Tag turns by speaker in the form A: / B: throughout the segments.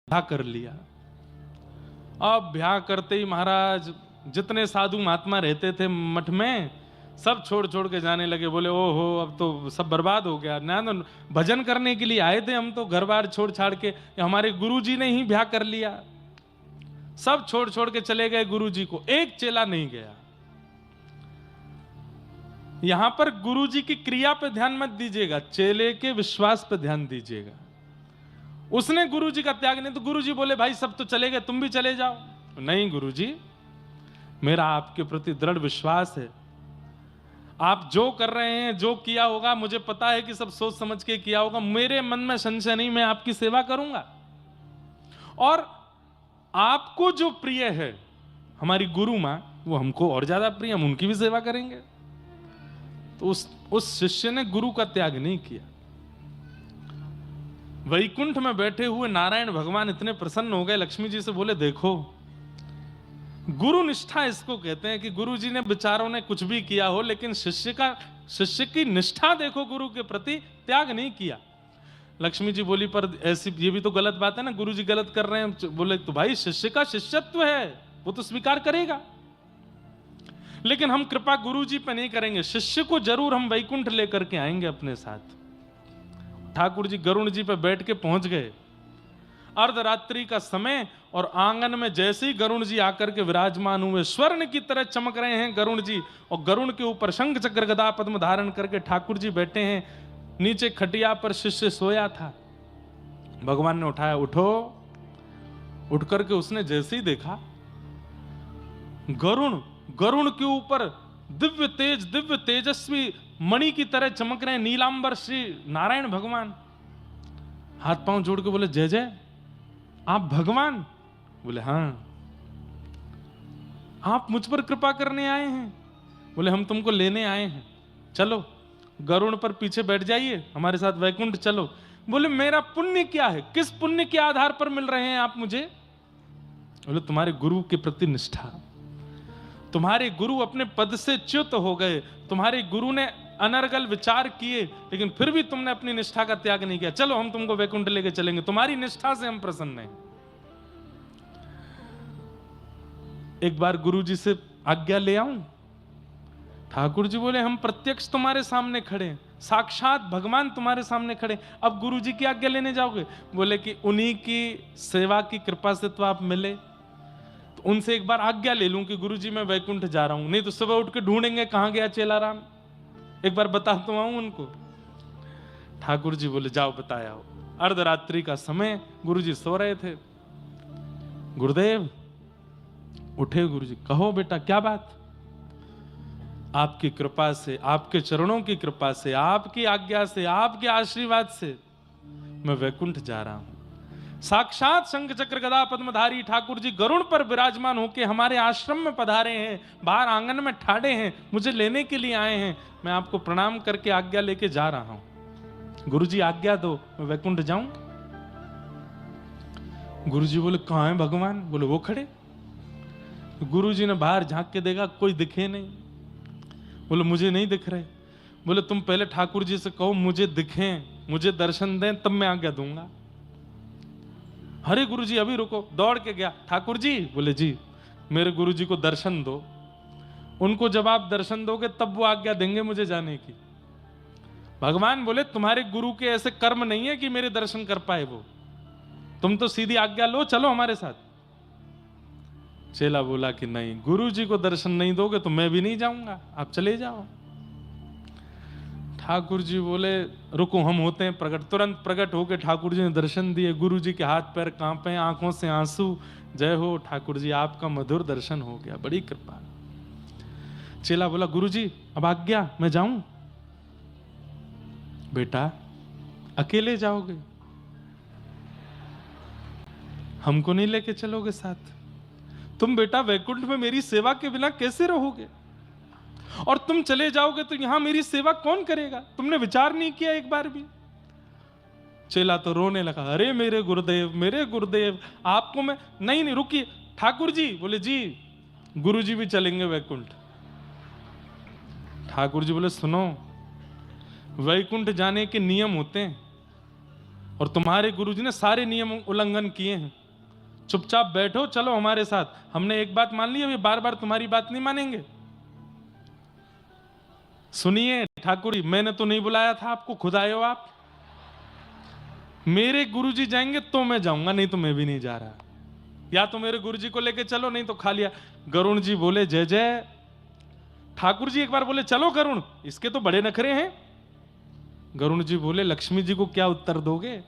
A: ब्याह कर लिया। अब ब्याह करते ही महाराज जितने साधु महात्मा रहते थे मठ में सब छोड़ छोड़ के जाने लगे। बोले ओहो अब तो सब बर्बाद हो गया ना, तो भजन करने के लिए आए थे हम तो घर बार छोड़ छाड़ के, हमारे गुरुजी ने ही ब्याह कर लिया। सब छोड़ छोड़ के चले गए गुरुजी को, एक चेला नहीं गया। यहां पर गुरुजी की क्रिया पे ध्यान मत दीजिएगा, चेले के विश्वास पे ध्यान दीजिएगा। उसने गुरुजी का त्याग नहीं, तो गुरुजी बोले भाई सब तो चले गए तुम भी चले जाओ। नहीं गुरुजी, मेरा आपके प्रति दृढ़ विश्वास है, आप जो कर रहे हैं जो किया होगा मुझे पता है कि सब सोच समझ के किया होगा, मेरे मन में संशय नहीं, मैं आपकी सेवा करूंगा। और आपको जो प्रिय है हमारी गुरु मां, वो हमको और ज्यादा प्रिय, हम उनकी भी सेवा करेंगे। तो उस शिष्य ने गुरु का त्याग नहीं किया। वैकुंठ में बैठे हुए नारायण भगवान इतने प्रसन्न हो गए, लक्ष्मी जी से बोले देखो गुरु निष्ठा इसको कहते हैं कि गुरु जी ने बेचारों ने कुछ भी किया हो लेकिन शिष्य की निष्ठा देखो, गुरु के प्रति त्याग नहीं किया। लक्ष्मी जी बोली पर ऐसी ये भी तो गलत बात है ना, गुरु जी गलत कर रहे हैं। बोले तो भाई शिष्य का शिष्यत्व है, वो तो स्वीकार करेगा, लेकिन हम कृपा गुरु जी पे नहीं करेंगे, शिष्य को जरूर हम वैकुंठ लेकर के आएंगे अपने साथ। ठाकुर जी गरुण जी पे बैठ के पहुंच गए, अर्धरात्रि का समय, और आंगन में जैसे ही गरुण जी आकर के विराजमान हुए, स्वर्ण की तरह चमक रहे हैं गरुण जी, और गरुण के ऊपर शंख चक्र गदा पद्म धारण करके ठाकुर जी बैठे हैं। नीचे खटिया पर शिष्य सोया था, भगवान ने उठाया, उठो। उठ करके उसने जैसे ही देखा गरुण के ऊपर दिव्य तेजस्वी मणि की तरह चमक रहे नीलांबर श्री नारायण भगवान। हाथ पांव जोड़ के बोले जय जय, आप भगवान? बोले हां। आप मुझ पर कृपा करने आए हैं? बोले हम तुमको लेने आए हैं, चलो गरुण पर पीछे बैठ जाइए, हमारे साथ वैकुंठ चलो। बोले मेरा पुण्य क्या है, किस पुण्य के आधार पर मिल रहे हैं आप मुझे? बोले तुम्हारे गुरु के प्रति निष्ठा, तुम्हारे गुरु अपने पद से च्युत हो गए, तुम्हारे गुरु ने अनर्गल विचार किए लेकिन फिर भी तुमने अपनी निष्ठा का त्याग नहीं किया, चलो हम तुमको वैकुंठ लेके चलेंगे, तुम्हारी निष्ठा से हम प्रसन्न हैं। एक बार गुरु जी से आज्ञा ले आऊं? ठाकुर जी बोले हम प्रत्यक्ष तुम्हारे सामने खड़े, साक्षात भगवान तुम्हारे सामने खड़े, अब गुरु जी की आज्ञा लेने जाओगे? बोले कि उन्हीं की सेवा की कृपा से तो आप मिले, तो उनसे एक बार आज्ञा ले लूं कि गुरु जी मैं वैकुंठ जा रहा हूं, नहीं तो सुबह उठ के ढूंढेंगे कहां गया चेलाराम, एक बार बता तो आऊं उनको। ठाकुर जी बोले जाओ बताया हो। अर्धरात्रि का समय, गुरु जी सो रहे थे। गुरुदेव उठे, गुरु जी कहो बेटा क्या बात? आपकी कृपा से, आपके चरणों की कृपा से, आपकी आज्ञा से, आपके आशीर्वाद से मैं वैकुंठ जा रहा हूं। साक्षात शंख चक्र गदा पद्मधारी ठाकुर जी गरुड़ पर विराजमान होके हमारे आश्रम में पधारे हैं, बाहर आंगन में ठाड़े हैं, मुझे लेने के लिए आए हैं, मैं आपको प्रणाम करके आज्ञा लेके जा रहा हूं। गुरु जी आज्ञा दो, मैं वैकुंठ जाऊं। गुरु जी बोले कहां है भगवान? बोले वो खड़े। गुरु जी ने बाहर झांक के देखा, कोई दिखे नहीं। बोले मुझे नहीं दिख रहे। बोले तुम पहले ठाकुर जी से कहो मुझे दिखें, मुझे दर्शन दें, तब मैं आज्ञा दूंगा। अरे गुरु जी अभी रुको, दौड़ के गया, ठाकुर जी? बोले जी मेरे गुरु जी को दर्शन दो, उनको जब आप दर्शन दोगे तब वो आज्ञा देंगे मुझे जाने की। भगवान बोले तुम्हारे गुरु के ऐसे कर्म नहीं है कि मेरे दर्शन कर पाए वो, तुम तो सीधी आज्ञा लो, चलो हमारे साथ। चेला बोला कि नहीं, गुरु जी को दर्शन नहीं दोगे तो मैं भी नहीं जाऊंगा, आप चले जाओ। ठाकुर जी बोले रुको हम होते हैं प्रकट। तुरंत प्रकट होकर ठाकुर जी ने दर्शन दिए। गुरु जी के हाथ पैर कांपे, आंखों से आंसू। जय हो ठाकुर जी, आपका मधुर दर्शन हो गया, बड़ी कृपा। चेला बोला गुरु जी अब आज्ञा, मैं जाऊं? बेटा अकेले जाओगे, हमको नहीं लेके चलोगे साथ? तुम बेटा वैकुंठ में मेरी सेवा के बिना कैसे रहोगे? और तुम चले जाओगे तो यहां मेरी सेवा कौन करेगा? तुमने विचार नहीं किया एक बार भी? चेला तो रोने लगा, अरे मेरे गुरुदेव आपको मैं नहीं रुकिए। ठाकुर जी बोले जी गुरु जी भी चलेंगे वैकुंठ। ठाकुर जी बोले सुनो, वैकुंठ जाने के नियम होते हैं, और तुम्हारे गुरुजी ने सारे नियम उल्लंघन किए हैं, चुपचाप बैठो, चलो हमारे साथ, हमने एक बात मान ली, अभी बार बार तुम्हारी बात नहीं मानेंगे। सुनिए ठाकुर जी, मैंने तो नहीं बुलाया था आपको, खुद आए हो आप। मेरे गुरुजी जाएंगे तो मैं जाऊंगा, नहीं तो मैं भी नहीं जा रहा। या तो मेरे गुरुजी को लेके चलो, नहीं तो खा लिया। गरुण जी बोले जय जय। ठाकुर जी एक बार बोले चलो गरुण, इसके तो बड़े नखरे हैं। गरुण जी बोले लक्ष्मी जी को क्या उत्तर दोगे?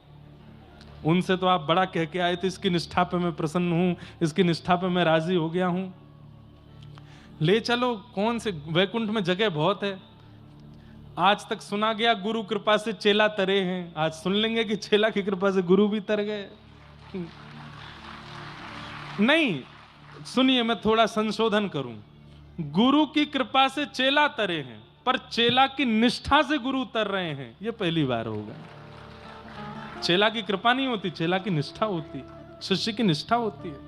A: उनसे तो आप बड़ा कह के आए थे, इसकी निष्ठा पे मैं प्रसन्न हूं, इसकी निष्ठा पे मैं राजी हो गया हूं, ले चलो। कौन से वैकुंठ में जगह बहुत है। आज तक सुना गया गुरु कृपा से चेला तरे हैं, आज सुन लेंगे कि चेला की कृपा से गुरु भी तर गए। नहीं, सुनिए मैं थोड़ा संशोधन करूं। गुरु की कृपा से चेला तरे हैं, पर चेला की निष्ठा से गुरु उतर रहे हैं, यह पहली बार होगा। चेला की कृपा नहीं होती, चेला की निष्ठा होती, शिष्य की निष्ठा होती है।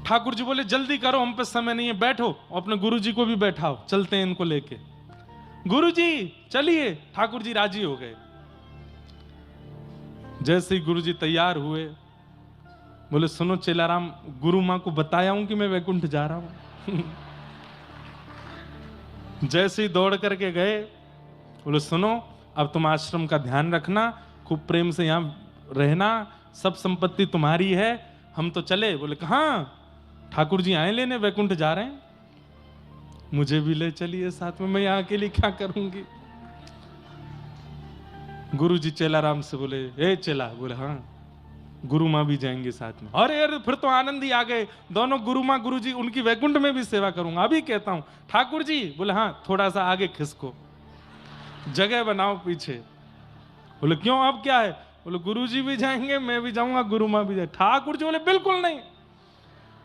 A: ठाकुर जी बोले जल्दी करो, हम पे समय नहीं है, बैठो, अपने गुरु जी को भी बैठाओ, चलते हैं इनको लेके। गुरु जी चलिए। ठाकुर जी राजी हो गए। जैसे ही गुरु जी तैयार हुए, बोले सुनो चेलाराम, गुरु मां को बताया हूं कि मैं वैकुंठ जा रहा हूं। जैसे ही दौड़ करके गए, बोले सुनो अब तुम आश्रम का ध्यान रखना, खूब प्रेम से यहां रहना, सब संपत्ति तुम्हारी है, हम तो चले। बोले कहां? ठाकुर जी आए लेने, वैकुंठ जा रहे हैं, मुझे भी ले चलिए साथ में, मैं यहां के लिए क्या करूंगी। गुरु जी चेलाराम से बोले ए चेला। बोले हाँ। गुरु मां भी जाएंगे साथ में। अरे अरे फिर तो आनंद ही आ गए दोनों, गुरु मां गुरु जी, उनकी वैकुंठ में भी सेवा करूंगा, अभी कहता हूं। ठाकुर जी बोले हाँ, थोड़ा सा आगे खिसको, जगह बनाओ पीछे। बोले क्यों, अब क्या है? बोले गुरु जी भी जाएंगे, मैं भी जाऊंगा, गुरु मां भी जाएंगे। ठाकुर जी बोले बिल्कुल नहीं,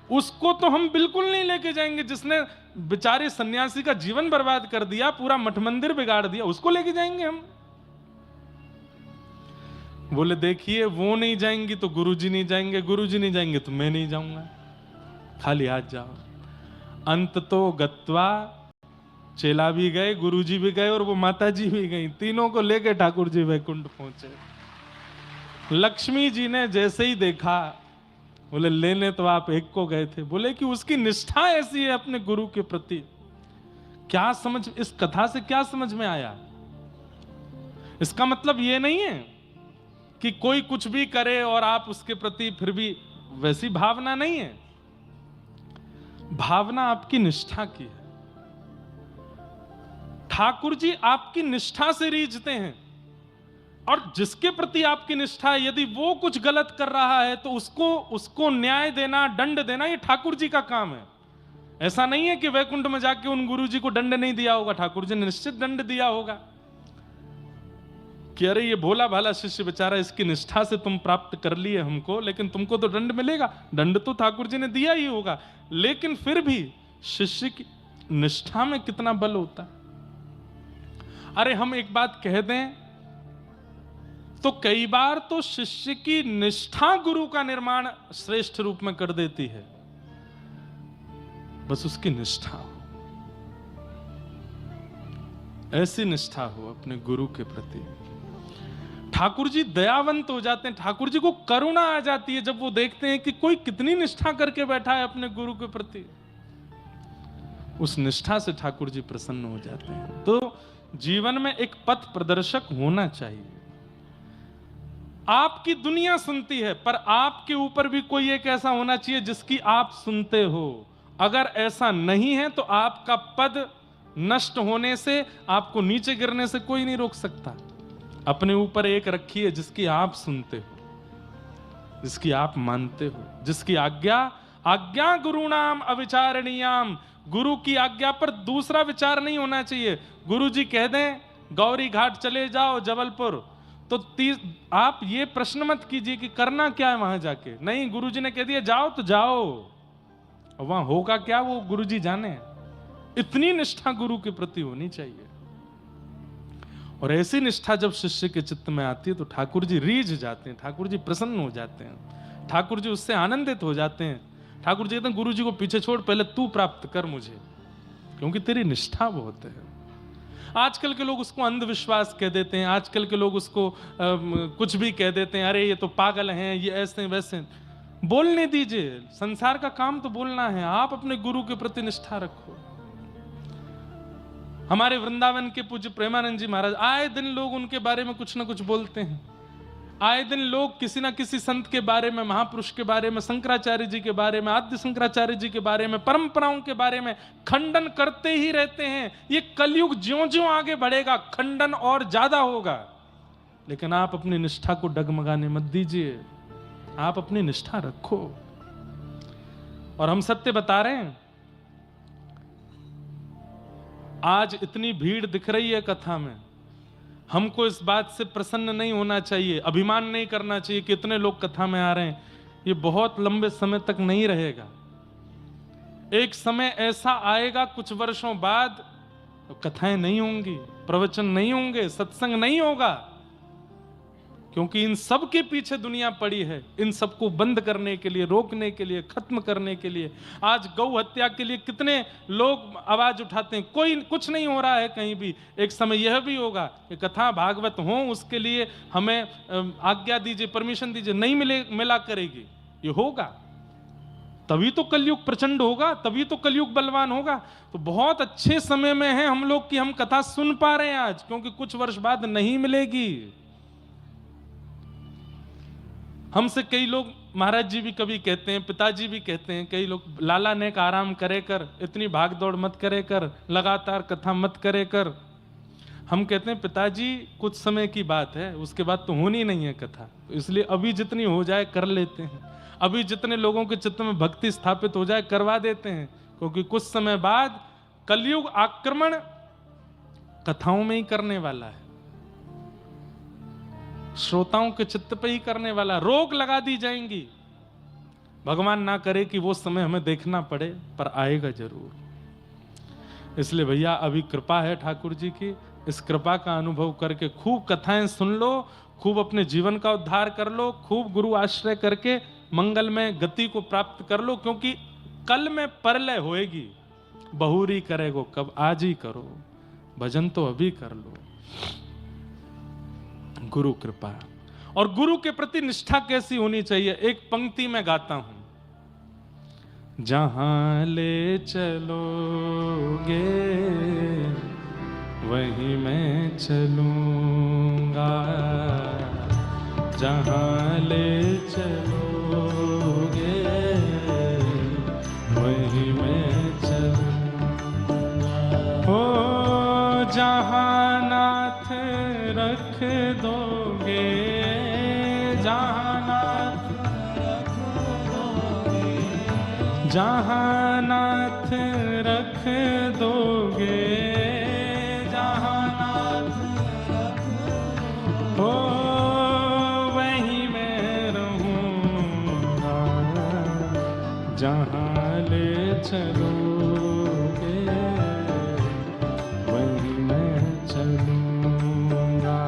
A: उसको तो हम बिल्कुल नहीं लेके जाएंगे, जिसने बेचारे सन्यासी का जीवन बर्बाद कर दिया, पूरा मठ मंदिर बिगाड़ दिया, उसको लेके जाएंगे हम? बोले देखिए, वो नहीं जाएंगी तो गुरुजी नहीं जाएंगे, गुरुजी नहीं जाएंगे तो मैं नहीं जाऊंगा, खाली हाथ जाओ। अंत तो गत्वा, चेला भी गए, गुरुजी भी गए और वो माता जी भी गई, तीनों को लेके ठाकुर जी वैकुंठ पहुंचे। लक्ष्मी जी ने जैसे ही देखा, बोले लेने तो आप एक को गए थे। बोले कि उसकी निष्ठा ऐसी है अपने गुरु के प्रति। क्या समझ, इस कथा से क्या समझ में आया? इसका मतलब ये नहीं है कि कोई कुछ भी करे और आप उसके प्रति फिर भी वैसी भावना नहीं है। भावना आपकी निष्ठा की है। ठाकुर जी आपकी निष्ठा से रीझते हैं, और जिसके प्रति आपकी निष्ठा है, यदि वो कुछ गलत कर रहा है तो उसको न्याय देना, दंड देना, ये ठाकुर जी का काम है। ऐसा नहीं है कि वैकुंठ में जाके उन गुरु जी को दंड नहीं दिया होगा, ठाकुर जी ने निश्चित दंड दिया होगा कि अरे ये भोला भाला शिष्य बेचारा, इसकी निष्ठा से तुम प्राप्त कर लिए हमको, लेकिन तुमको तो दंड मिलेगा। दंड तो ठाकुर जी ने दिया ही होगा, लेकिन फिर भी शिष्य की निष्ठा में कितना बल होता है। अरे हम एक बात कह दें तो कई बार तो शिष्य की निष्ठा गुरु का निर्माण श्रेष्ठ रूप में कर देती है, बस उसकी निष्ठा हो, ऐसी निष्ठा हो अपने गुरु के प्रति। ठाकुर जी दयावंत हो जाते हैं, ठाकुर जी को करुणा आ जाती है जब वो देखते हैं कि कोई कितनी निष्ठा करके बैठा है अपने गुरु के प्रति। उस निष्ठा से ठाकुर जी प्रसन्न हो जाते हैं। तो जीवन में एक पथ प्रदर्शक होना चाहिए। आपकी दुनिया सुनती है, पर आपके ऊपर भी कोई एक ऐसा होना चाहिए जिसकी आप सुनते हो। अगर ऐसा नहीं है तो आपका पद नष्ट होने से, आपको नीचे गिरने से कोई नहीं रोक सकता। अपने ऊपर एक रखिए जिसकी आप सुनते हो, जिसकी आप मानते हो, जिसकी आज्ञा गुरुणाम अविचारणीयाम। गुरु की आज्ञा पर दूसरा विचार नहीं होना चाहिए। गुरु जी कह दें गौरी घाट चले जाओ जबलपुर, तो आप ये प्रश्न मत कीजिए कि करना क्या है वहां जाके। नहीं, गुरुजी ने कह दिया जाओ तो जाओ, वहां होगा क्या वो गुरुजी जाने। इतनी निष्ठा गुरु के प्रति होनी चाहिए। और ऐसी निष्ठा जब शिष्य के चित्त में आती है तो ठाकुर जी रीझ जाते हैं, ठाकुर जी प्रसन्न हो जाते हैं, ठाकुर जी उससे आनंदित हो जाते हैं। ठाकुर जी कहते हैं गुरु जी को पीछे छोड़, पहले तू प्राप्त कर मुझे, क्योंकि तेरी निष्ठा बहुत है। आजकल के लोग उसको अंधविश्वास कह देते हैं, आजकल के लोग उसको कुछ भी कह देते हैं, अरे ये तो पागल हैं, ये ऐसे वैसे। बोलने दीजिए, संसार का काम तो बोलना है। आप अपने गुरु के प्रति निष्ठा रखो। हमारे वृंदावन के पूज्य प्रेमानंद जी महाराज, आए दिन लोग उनके बारे में कुछ ना कुछ बोलते हैं। आए दिन लोग किसी ना किसी संत के बारे में, महापुरुष के बारे में, शंकराचार्य जी के बारे में, आद्य शंकराचार्य जी के बारे में, परंपराओं के बारे में खंडन करते ही रहते हैं। ये कलयुग ज्यों-ज्यों आगे बढ़ेगा खंडन और ज्यादा होगा। लेकिन आप अपनी निष्ठा को डगमगाने मत दीजिए, आप अपनी निष्ठा रखो। और हम सत्य बता रहे हैं, आज इतनी भीड़ दिख रही है कथा में, हमको इस बात से प्रसन्न नहीं होना चाहिए, अभिमान नहीं करना चाहिए कि इतने लोग कथा में आ रहे हैं। ये बहुत लंबे समय तक नहीं रहेगा। एक समय ऐसा आएगा कुछ वर्षों बाद, तो कथाएं नहीं होंगी, प्रवचन नहीं होंगे, सत्संग नहीं होगा, क्योंकि इन सब के पीछे दुनिया पड़ी है, इन सबको बंद करने के लिए, रोकने के लिए, खत्म करने के लिए। आज गौ हत्या के लिए कितने लोग आवाज उठाते हैं, कोई कुछ नहीं हो रहा है कहीं भी। एक समय यह भी होगा कि कथा भागवत हो, उसके लिए हमें आज्ञा दीजिए, परमिशन दीजिए, नहीं मिला करेगी। ये होगा तभी तो कलयुग प्रचंड होगा, तभी तो कलयुग बलवान होगा। तो बहुत अच्छे समय में है हम लोग कि हम कथा सुन पा रहे हैं आज, क्योंकि कुछ वर्ष बाद नहीं मिलेगी। हमसे कई लोग, महाराज जी भी कभी कहते हैं, पिताजी भी कहते हैं, कई लोग, लाला ने का आराम करे कर, इतनी भाग दौड़ मत करे कर, लगातार कथा मत करे कर। हम कहते हैं पिताजी कुछ समय की बात है, उसके बाद तो होनी नहीं है कथा, तो इसलिए अभी जितनी हो जाए कर लेते हैं, अभी जितने लोगों के चित्त में भक्ति स्थापित हो जाए करवा देते हैं, क्योंकि कुछ समय बाद कलयुग आक्रमण कथाओं में ही करने वाला है, श्रोताओं के चित्त पे ही करने वाला। रोक लगा दी जाएंगी। भगवान ना करे कि वो समय हमें देखना पड़े, पर आएगा जरूर। इसलिए भैया अभी कृपा है ठाकुर जी की, इस कृपा का अनुभव करके खूब कथाएं सुन लो, खूब अपने जीवन का उद्धार कर लो, खूब गुरु आश्रय करके मंगल में गति को प्राप्त कर लो, क्योंकि कल में परलय होएगी। बहुरी करेगो कब, आज ही करो, भजन तो अभी कर लो। गुरु कृपा। और गुरु के प्रति निष्ठा कैसी होनी चाहिए, एक पंक्ति में गाता हूं। जहां ले चलोगे वहीं मैं चलूंगा, जहां ले चलोगे वहीं मैं चलूंगा। ओ जहां नाथ रख दोगे, जहां नाथ रख दोगे, जहां नाथ रख दोगे, जहां नाथ रख दोगे, वहीं मैं रहूंगा, जहां ले चलोगे वहीं मैं चलूंगा।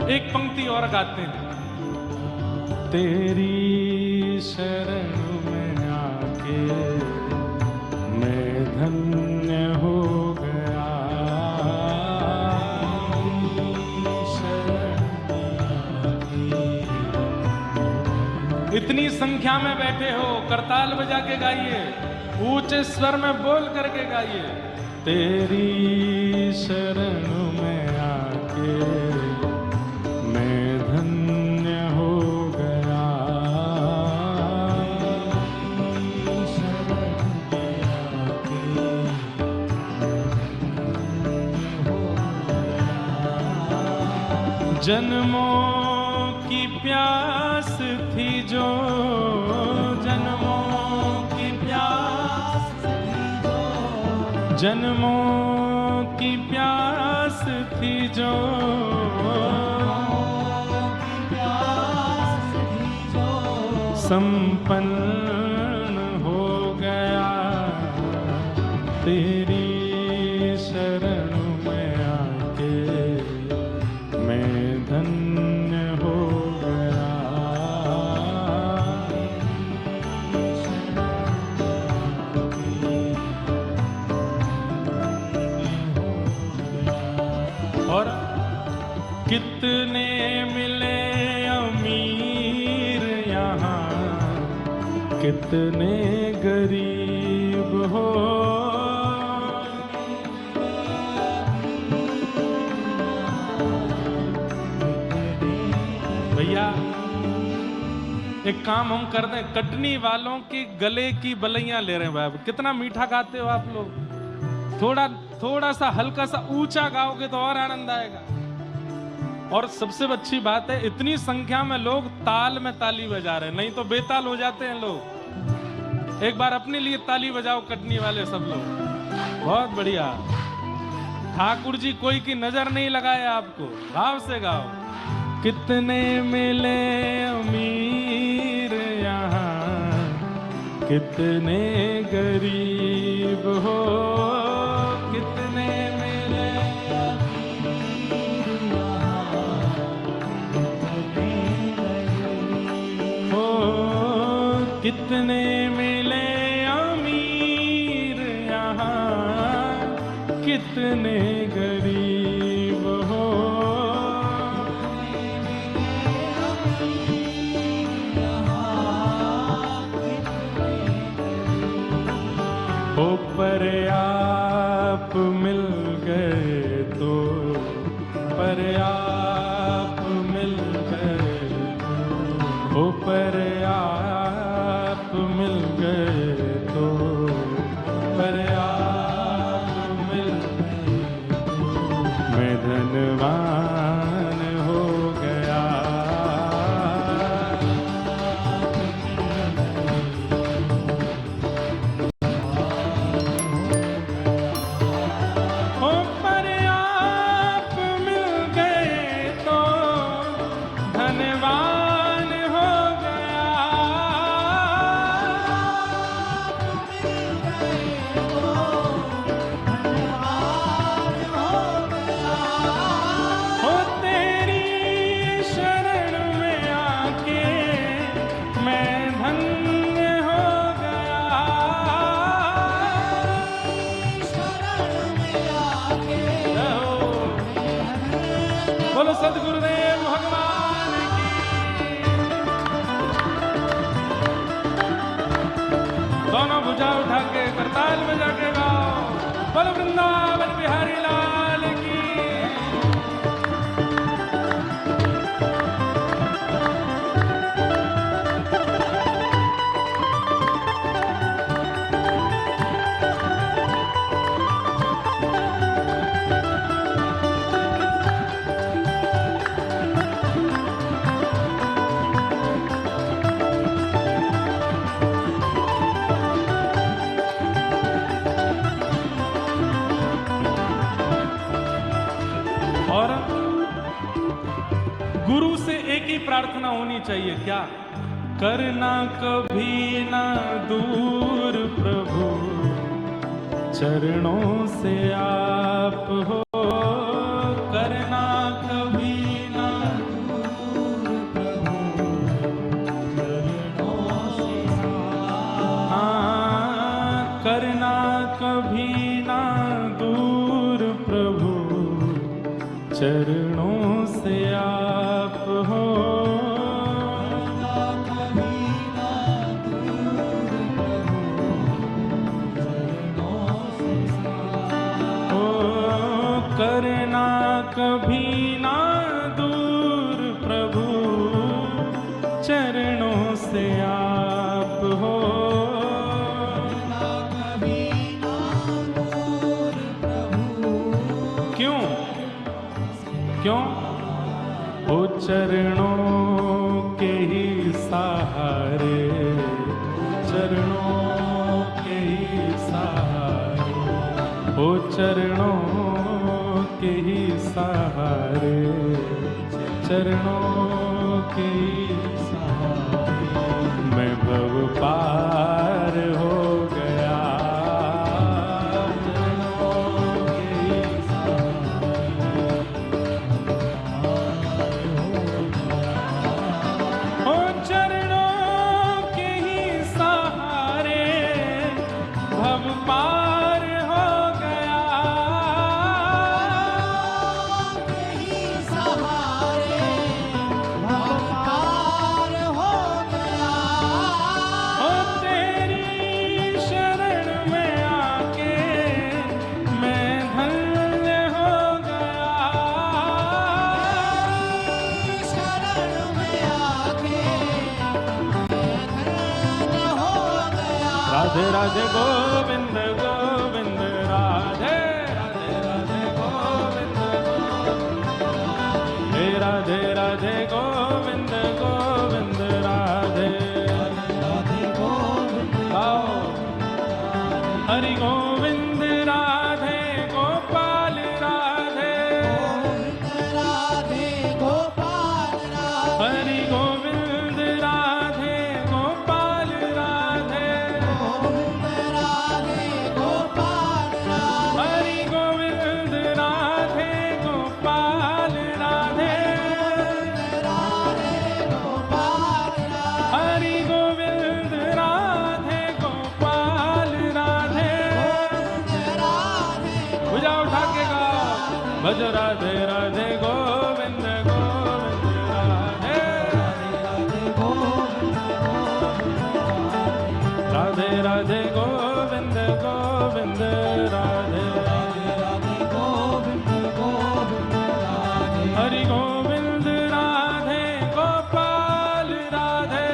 A: एक पंक्ति और गाते हैं। तेरी शरण में आके मैं धन्य हो गया, इतनी संख्या में बैठे हो, करताल बजा के गाइए, ऊंचे स्वर में बोल करके गाइए। तेरी शरण में आके जन्मों की प्यास थी जो, जन्मों की प्यास थी जो, जन्मों की प्यास थी जो, संपन्न हो गया तेरी शरण में आके मैं धन्य हो गया। और कितने मिले अमीर यहाँ, कितने गरीब हो। भैया एक काम हम कर दें, कटनी वालों की गले की बलैया ले रहे हैं भाई। कितना मीठा गाते हो आप लोग, थोड़ा सा हल्का सा ऊंचा गाओगे तो और आनंद आएगा। और सबसे अच्छी बात है, इतनी संख्या में लोग ताल में ताली बजा रहे हैं, नहीं तो बेताल हो जाते हैं लोग। एक बार अपने लिए ताली बजाओ कटनी वाले सब लोग, बहुत बढ़िया। ठाकुर जी कोई की नजर नहीं लगाए आपको, भाव से गाओ। कितने मिले अमीर यहाँ, कितने गरीब हो, कितने मिले हो, कितने मिले अमीर यहाँ, कितने गरीब हो। पर आप मिल गए तो, पर आप मिल गए तो, पर आप मिल गए तो, पर आप मिल गए तो, मैं धनवान हो गया। बोलो सद्गुरुदेव भगवान की। दोनों भुजा उठा के करताल में जाके गाओ, बोलो वृंदावन बिहारी लाल की। और गुरु से एक ही प्रार्थना होनी चाहिए, क्या? करना कभी ना दूर प्रभु, चरणों से आप हो। करना कभी ना दूर प्रभु, चरणों से हाँ, करना कभी ना दूर प्रभु, चरणों से आप हो। करना कभी ना दूर प्रभु, चरणों से आप हो। क्यों क्यों? ओ चरणों के ही सहारे, चरणों के ही सहारे, ओ चरणों के ही सहारे, चरणों के ही सहारे, मैं भव पार हो गया। राधे गोविंद गोविंद राधे राधे राधे गोविंद हे राधे राधे गोविंद गोविंद राधे राधे गोविंद हरि गोविंद राधे गोपाल राधे
B: राधे गोपाल राधे
A: हरि गोविंद राधे गोपाल राधे
B: गोविंद राधे गोपाल राधे
A: हरि गोविंद राधे गोपाल राधे
B: राधे गोपाल राधे
A: हरि गोविंद राधे गोपाल राधे
B: राधे
A: भुजा उठा के गाओ भज राधे राधे गोविंद गोविंद राधे राधे राधे गोविंद गोविंद राधे हरि गोविंद राधे गोपाल राधे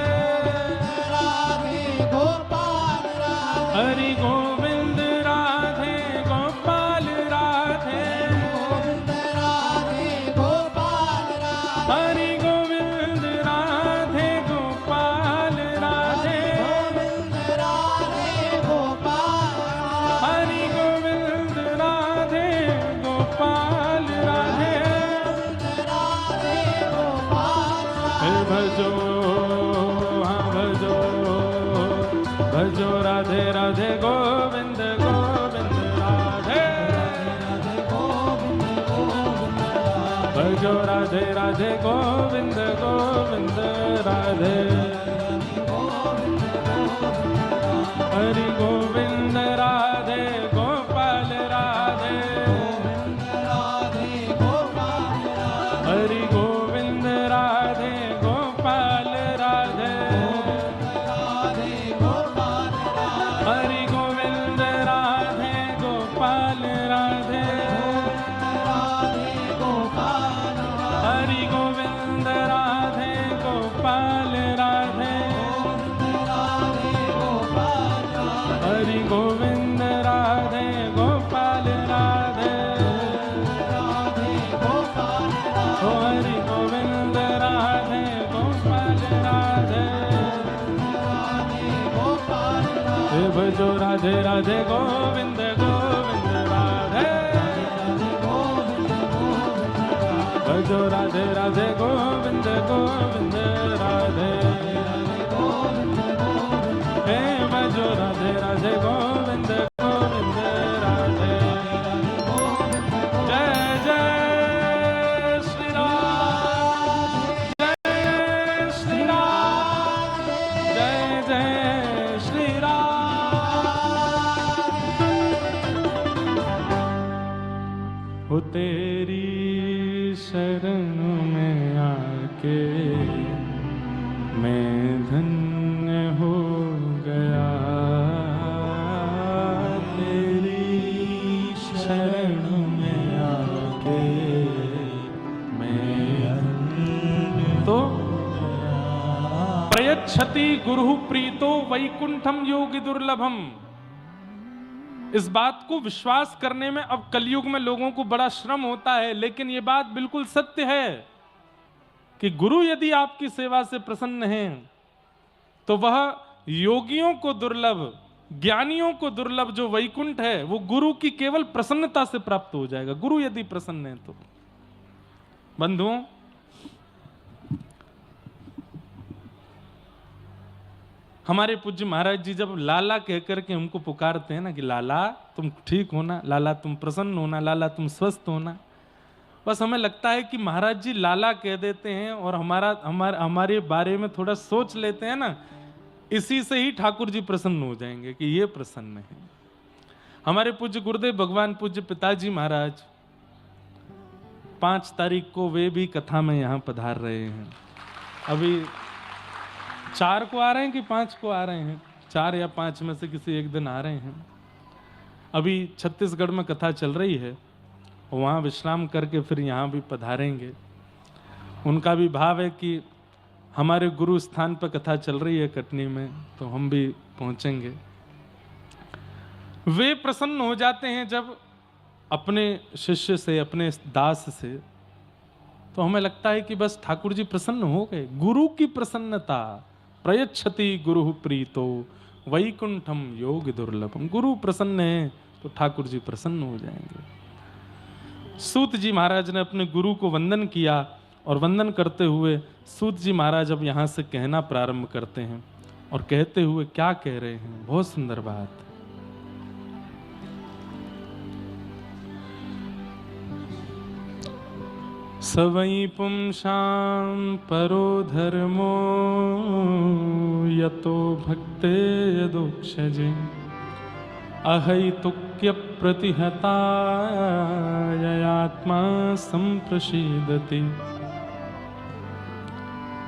B: राधे गोपाल राधे
A: हरि गोविंद राधे गोपाल राधे
B: गोविंद राधे गोपाल राधे
A: हरि गोविंद राधे गोपाल राधे
B: गोविंद राधे गोपाल
A: हरि गोविंद राधे गोपाल राधे
B: राधे गोपाल
A: हे भजो हाँ भजो भजो राधे राधे गोविंद गोविंद राधे भजो राधे राधे गोविंद गोविंद राधे हरि गोविंद राधे गोपाल राधे
B: राधे गोपाल
A: हरि गोविंद राधे गोपाल राधे
B: राधे गोपाल
A: हरि गोविंद राधे गोपाल राधे
B: राधे गोपाल
A: हरि गोविंद राधे गोपाल राधे
B: राधे गोपाल
A: हरि गोविंद राधे गोपाल राधे
B: राधे गोपाल
A: ओ हरि गोविंद राधे गोपाल राधे
B: गोपाल
A: हे भजो राधे राधे गोविंद गोविंद राधे भजो राधे राधे गोविंद गोविंद राधे हे भजो राधे राधे गोविंद गोविंद राधे जय जय श्री राम जय श्री राम जय जय श्री राम हो तेरी शरण में आके मैं धन्य हो गया तेरी शरण में आके मैं तो प्रयच्छति गुरु प्रीतो वैकुंठम योगी दुर्लभम। इस बात को विश्वास करने में अब कलयुग में लोगों को बड़ा श्रम होता है, लेकिन ये बात बिल्कुल सत्य है कि गुरु यदि आपकी सेवा से प्रसन्न हैं तो वह योगियों को दुर्लभ, ज्ञानियों को दुर्लभ जो वैकुंठ है वो गुरु की केवल प्रसन्नता से प्राप्त हो जाएगा, गुरु यदि प्रसन्न है तो। बंधुओं, हमारे पूज्य महाराज जी जब लाला कह करके हमको पुकारते हैं ना कि लाला तुम ठीक होना, लाला तुम प्रसन्न होना, लाला तुम स्वस्थ होना, बस हमें लगता है कि महाराज जी लाला कह देते हैं और हमारे बारे में थोड़ा सोच लेते हैं ना, इसी से ही ठाकुर जी प्रसन्न हो जाएंगे कि ये प्रसन्न है। हमारे पूज्य गुरुदेव भगवान पूज्य पिताजी महाराज 5 तारीख को वे भी कथा में यहाँ पधार रहे हैं। अभी 4 को आ रहे हैं कि 5 को आ रहे हैं, 4 या 5 में से किसी एक दिन आ रहे हैं। अभी छत्तीसगढ़ में कथा चल रही है, वहाँ विश्राम करके फिर यहाँ भी पधारेंगे। उनका भी भाव है कि हमारे गुरु स्थान पर कथा चल रही है कटनी में, तो हम भी पहुँचेंगे। वे प्रसन्न हो जाते हैं जब अपने शिष्य से, अपने दास से, तो हमें लगता है कि बस ठाकुर जी प्रसन्न हो गए। गुरु की प्रसन्नता, प्रयच्छति गुरु प्रीतो वैकुंठम योग दुर्लभम। गुरु प्रसन्न है तो ठाकुर जी प्रसन्न हो जाएंगे। सूत जी महाराज ने अपने गुरु को वंदन किया और वंदन करते हुए सूत जी महाराज अब यहाँ से कहना प्रारंभ करते हैं। और कहते हुए क्या कह रहे हैं, बहुत सुंदर बात। सवै पुंसां परो धर्मो यतो भक्ते यदोक्षजे अहैतुक्य प्रतिहताय आत्मा संप्रसीदति।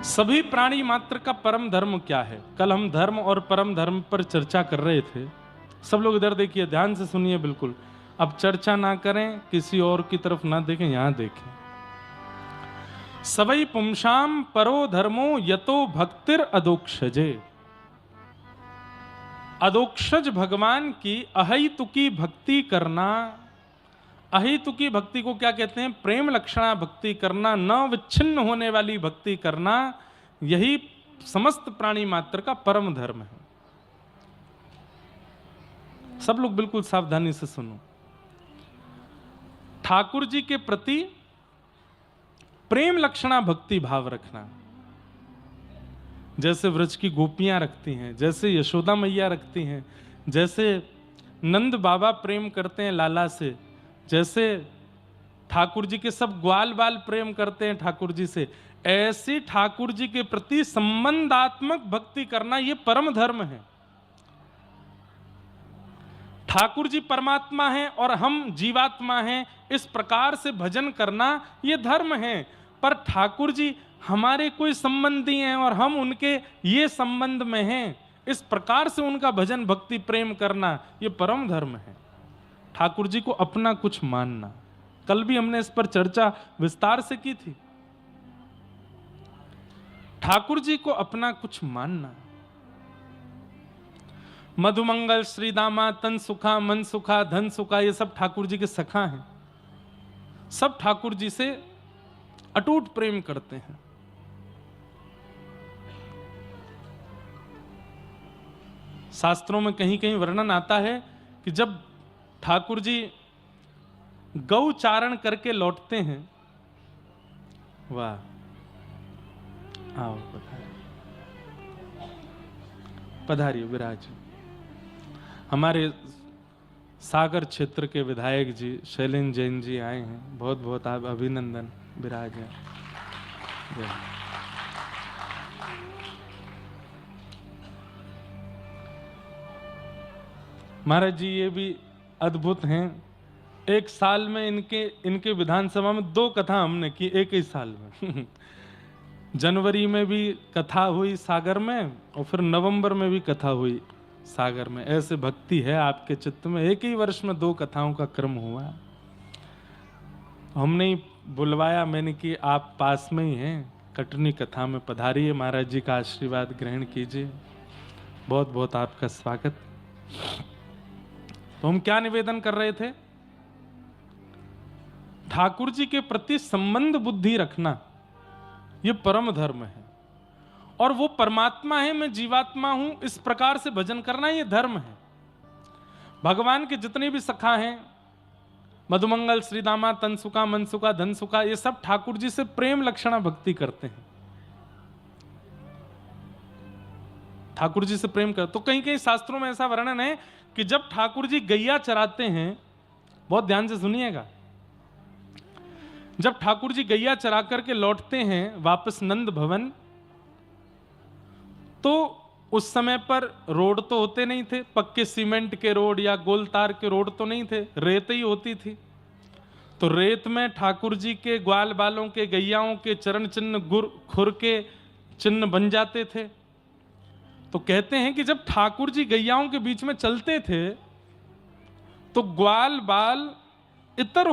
A: सभी प्राणी मात्र का परम धर्म क्या है? कल हम धर्म और परम धर्म पर चर्चा कर रहे थे। सब लोग इधर देखिए, ध्यान से सुनिए बिल्कुल। अब चर्चा ना करें, किसी और की तरफ ना देखें, यहां देखें। सवै पुंसां परो धर्मो यतो भक्तिर अदोक्षजे। अदोक्षज भगवान की अहैतुकी भक्ति करना। अहैतुकी भक्ति को क्या कहते हैं? प्रेम लक्षणा भक्ति करना, न विच्छिन्न होने वाली भक्ति करना, यही समस्त प्राणी मात्र का परम धर्म है। सब लोग बिल्कुल सावधानी से सुनो। ठाकुर जी के प्रति प्रेम लक्षणा भक्ति भाव रखना, जैसे व्रज की गोपियां रखती हैं, जैसे यशोदा मैया रखती हैं, जैसे नंद बाबा प्रेम करते हैं लाला से, जैसे ठाकुर जी के सब ग्वाल बाल प्रेम करते हैं ठाकुर जी से, ऐसी ठाकुर जी के प्रति संबंधात्मक भक्ति करना ये परम धर्म है। ठाकुर जी परमात्मा हैं और हम जीवात्मा हैं, इस प्रकार से भजन करना ये धर्म है। पर ठाकुर जी हमारे कोई संबंधी हैं और हम उनके ये संबंध में हैं, इस प्रकार से उनका भजन भक्ति प्रेम करना ये परम धर्म है। ठाकुर जी को अपना कुछ मानना, कल भी हमने इस पर चर्चा विस्तार से की थी। ठाकुर जी को अपना कुछ मानना। मधुमंगल, श्रीदामा, तन सुखा, मन सुखा, धन सुखा, ये सब ठाकुर जी के सखा हैं। सब ठाकुर जी से अटूट प्रेम करते हैं। शास्त्रों में कहीं कहीं वर्णन आता है कि जब ठाकुर जी गौ चारण करके लौटते हैं, वाह, आओ पधारिए विराज। हमारे सागर क्षेत्र के विधायक जी शैलेंद्र जैन जी आए हैं, बहुत बहुत आप अभिनंदन, विराज हैं। महाराज जी ये भी अद्भुत हैं। एक साल में इनके विधानसभा में 2 कथा हमने की, एक ही साल में। जनवरी में भी कथा हुई सागर में और फिर नवंबर में भी कथा हुई सागर में। ऐसे भक्ति है आपके चित्त में, एक ही वर्ष में 2 कथाओं का क्रम हुआ। हमने ही बुलवाया, मैंने कि आप पास में ही हैं, कटनी कथा में पधारिए, महाराज जी का आशीर्वाद ग्रहण कीजिए। बहुत बहुत आपका स्वागत। तो हम क्या निवेदन कर रहे थे? ठाकुर जी के प्रति संबंध बुद्धि रखना यह परम धर्म है। और वो परमात्मा है, मैं जीवात्मा हूं, इस प्रकार से भजन करना यह धर्म है। भगवान के जितने भी सखा हैं, मधुमंगल, श्रीदामा, तनसुका, मनसुका, धनसुका, ये सब ठाकुर जी से प्रेम लक्षणा भक्ति करते हैं। ठाकुर जी से प्रेम कर। तो कहीं कहीं शास्त्रों में ऐसा वर्णन है कि जब ठाकुर जी गैया चराते हैं, बहुत ध्यान से सुनिएगा, जब ठाकुर जी गैया चरा करके लौटते हैं वापस नंद भवन, तो उस समय पर रोड तो होते नहीं थे, पक्के सीमेंट के रोड या गोल तार के रोड तो नहीं थे, रेत ही होती थी। तो रेत में ठाकुर जी के ग्वाल बालों के, गैयाओं के चरण चिन्ह, खुर के चिन्ह बन जाते थे। तो कहते हैं कि जब ठाकुर जी गैयाओं के बीच में चलते थे तो ग्वाल बाल इतर